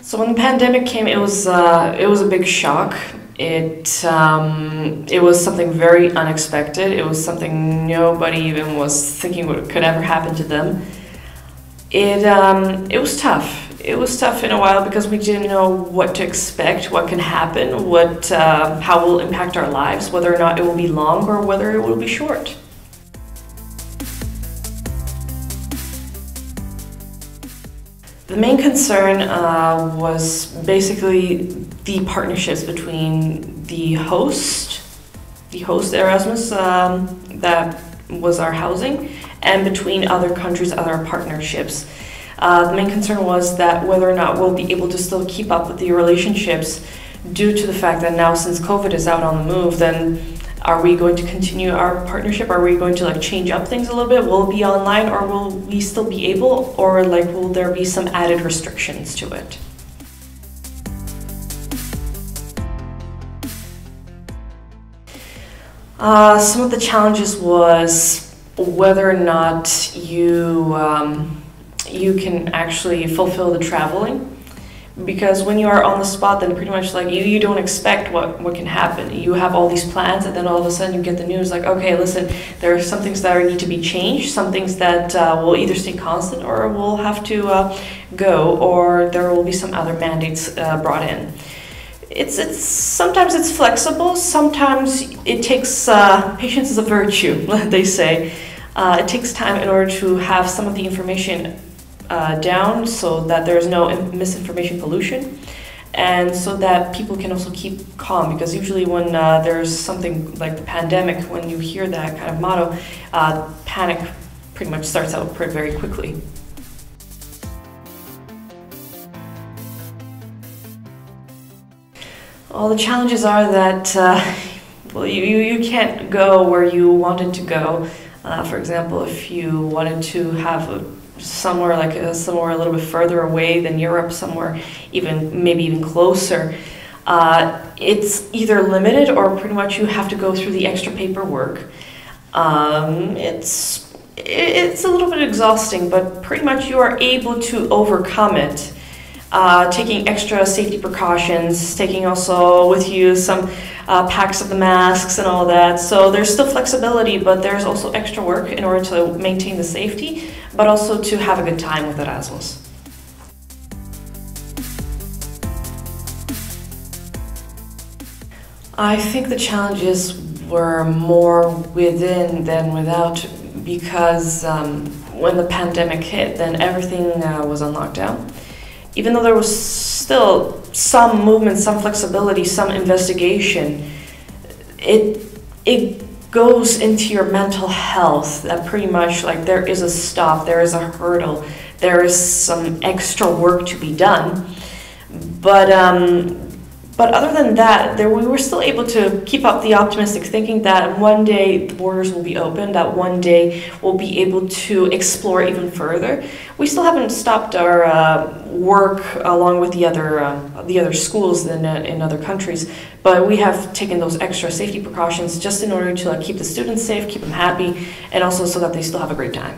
So when the pandemic came, it was a big shock. It was something very unexpected. It was something nobody even was thinking could ever happen to them. It was tough. It was tough in a while because we didn't know what to expect, what can happen, how it will impact our lives, whether or not it will be long or whether it will be short. The main concern was basically the partnerships between the host Erasmus, that was our housing, and between other countries, other partnerships. The main concern was that whether or not we'll be able to still keep up with the relationships due to the fact that now since COVID is out on the move, then are we going to continue our partnership? Are we going to change up things a little bit? Will it be online, or will we still be able, or will there be some added restrictions to it? Some of the challenges was whether or not you can actually fulfill the traveling. Because when you are on the spot, then pretty much you don't expect what can happen. You have all these plans, and then all of a sudden you get the news okay, listen, there are some things that need to be changed, some things that will either stay constant or will have to go, or there will be some other mandates brought in. Sometimes it's flexible, sometimes it takes, patience is a virtue, they say. It takes time in order to have some of the information down so that there's no misinformation pollution, and so that people can also keep calm, because usually when there's something like the pandemic, when you hear that kind of motto, panic pretty much starts out very quickly. All the challenges are that you can't go where you wanted to go. For example, if you wanted to have somewhere a little bit further away than Europe, somewhere maybe even closer, it's either limited or pretty much you have to go through the extra paperwork. It's a little bit exhausting, but pretty much you are able to overcome it. Taking extra safety precautions, taking also with you some packs of the masks and all that. So there's still flexibility, but there's also extra work in order to maintain the safety, but also to have a good time with Erasmus. I think the challenges were more within than without, because when the pandemic hit, then everything was on lockdown. Even though there was still some movement, some flexibility, some investigation, it goes into your mental health, that pretty much there is a stop, there is a hurdle, there is some extra work to be done. But other than that, we were still able to keep up the optimistic thinking that one day the borders will be open, that one day we'll be able to explore even further. We still haven't stopped our work along with the other schools in other countries, but we have taken those extra safety precautions just in order to keep the students safe, keep them happy, and also so that they still have a great time.